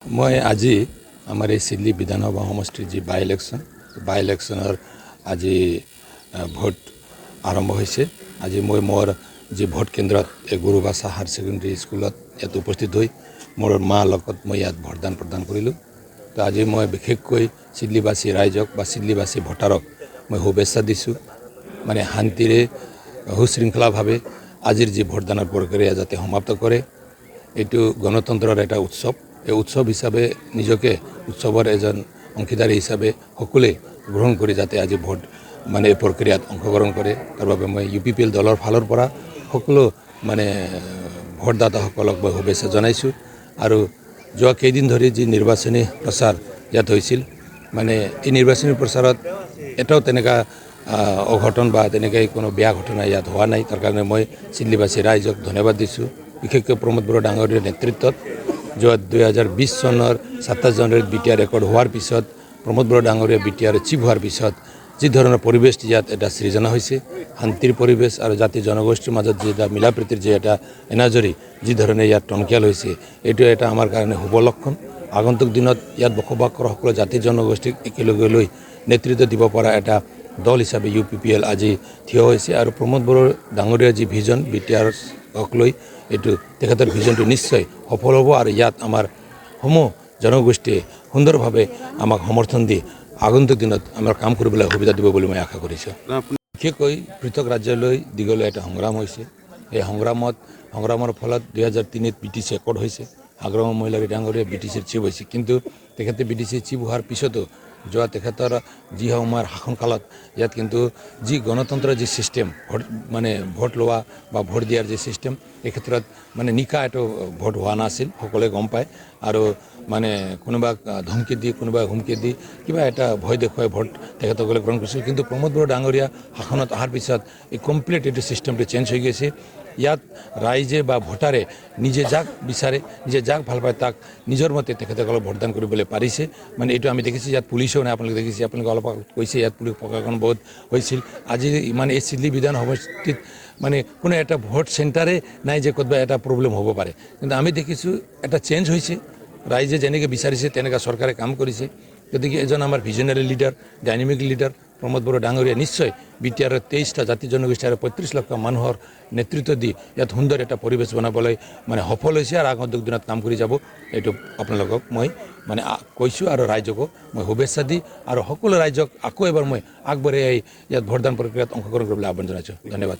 मैं আজি आमार सिडली विधानसभा समष्टिर जी बाई इलेक्शनर আজি भोट आरम्भ होइसे। আজি मैं मोर जी भोट केन्द्र गुरुबासा हायर सेकेंडरी स्कूल इतना उपस्थित हुई मोर माँ लगत मैं इतना भोटदान प्रदान करूँ। तो आज मैं विशेषक सिडलीवासी राइजक सिडलीवासी भोटारक मैं शुभेच्छा दिसो माने शांतिरे सुशृंखला भावे आजिर जी भोटदान प्रक्रिया जाते समाप्त करे। एटू गणतंत्ৰৰ এটা उत्सव এই उत्सव हिसाबे निजके उत्सवर एजन अंशीदारी हिसाबे सकलोৱে ग्रहण करी जाते आज भोट माने प्रक्रियात अंशग्रहण करे। तार বাবে मैं UPPL दলৰ फाলৰ পৰা সকলো माने भोटदाताসকলক मैं शुभेच्छा जनाइছোঁ। আৰু যোৱা কেইদিন ধৰি যি নিৰ্বাচনী প্ৰচাৰ ইয়াত হৈছিল মানে এই নিৰ্বাচনী প্ৰচাৰত এটাও তেনেকা অঘটন বা তেনেকৈ কোনো বেয়া ঘটনা ইয়াত হোৱা নাই। তাৰ কাৰণে মই সিডলিবাসী ৰাইজক ধন্যবাদ দিছোঁ। বিশেষকৈ प्रमोद बरुवा डांगरियार नेतृत्वत जो 2020 सनर 27 जनवरी BTR रेकर्ड होवार पिছত प्रमोद बरुवा डांगरिया BTR चिफ होवार पिছত जी धৰণৰ परिवेश ইয়াত এটা সৃজনা হৈছে শান্তিৰ পৰিবেশ আৰু জাতি জনগোষ্ঠীৰ মাজত যে এটা মিলাপ্ৰীতিৰ যে এটা এনাজৰি যি ধৰণে ইয়াত টনকিয়াল হৈছে এইটো এটা আমাৰ কাৰণে শুভ লক্ষণ। আগন্তুক দিনত ইয়াত বসবাস কৰা সকলো জাতি জনগোষ্ঠীক একেলগে লৈ নেতৃত্ব দিব পৰা এটা দল হিচাপে UPPL আজি থিয় হৈছে। আৰু प्रमोद बरुवा डांगरियार जी ভিজন BTRক লৈ এইটো তেখেতৰ ভিজনটো নিশ্চয় সফল হ'ব। আৰু ইয়াত আমাৰ সমূহ জনগোষ্ঠীয়ে সুন্দৰভাৱে আমাক সমৰ্থন দি আগন্তুক দিনত আমাৰ কাম কৰিবলৈ সুবিধা দিব বুলি মই আশা কৰিছোঁ। বিশেষকৈ পৃথক ৰাজ্যলৈ দীঘলীয়া এটা সংগ্ৰাম হৈছে। এই সংগ্ৰামৰ ফলত 2003 BTC একৰ্ড হৈছে। আগ্ৰহ মহিলাৰী ডাঙৰীয়া BTCৰ চিফ হৈছে, কিন্তু তেখেতে BTC চিফ হোৱাৰ পিছতো যোৱা তেখেতৰ যি সময়ৰ শাসনকালত ইয়াত কিন্তু যি গণতন্ত্ৰৰ যি সিস্টেম মানে ভোট লোৱা বা ভোট দিয়াৰ যি সিস্টেম এই ক্ষেত্ৰত মানে নিকা এইটো ভোট হোৱা নাছিল, সকলোৱে গম পায়। আৰু মানে কোনোবা ধমকি দি কোনোবা হুমকি দি কিবা এটা ভয় দেখুৱাই ভোট তেখেতসকলে গ্ৰহণ কৰিছিল। কিন্তু प्रमोद बरुवा ডাঙৰীয়া শাসনত অহাৰ পিছত এই কমপ্লিট এইটো সিস্টেমটো চেঞ্জ হৈ গৈছে। ইয়াত ৰাইজে বা ভোটাৰে নিজে যাক বিচাৰে নিজে যাক ভাল পায় তাক নিজৰ মতে তেখেতসকলক ভোটদান কৰিবলৈ পাৰিছে। মানে এইটো আমি দেখিছোঁ। ইয়াত পুলিচও নাই, আপোনালোকে দেখিছে, আপোনালোকে অলপ কৈছে ইয়াত পুলিচ প্ৰশাসন বহুত হৈছিল। আজি মানে এই সিডলি বিধান সমষ্টিত মানে কোনো এটা ভোট চেণ্টাৰে নাই যে ক'ৰবাত এটা প্ৰব্লেম হ'ব পাৰে, কিন্তু আমি দেখিছোঁ এটা চেঞ্জ হৈছে। ৰাইজে যেনেকৈ বিচাৰিছে তেনেকৈ চৰকাৰে কাম কৰিছে। গতিকে এজন আমাৰ visionary leader dynamic leader Pramod Baruah Dangoria निश्चय BTR 23টা জাতি জনগোষ্ঠী আৰু 35 লাখ মানুহৰ নেতৃত্ব দি ইয়াত সুন্দৰ এটা পৰিৱেশ বনাবলৈ মানে সফল হৈছে। আৰু আগন্তুক দিনত কাম কৰি যাব এইটো আপোনালোকক মই মানে কৈছোঁ। আৰু ৰাইজকো মই শুভেচ্ছা দি আৰু সকলো ৰাইজক আকৌ এবাৰ মই আগবাঢ়ি ইয়াত ভোটদান প্ৰক্ৰিয়াত অংশগ্ৰহণ কৰিবলৈ আহ্বান জনাইছোঁ। ধন্যবাদ।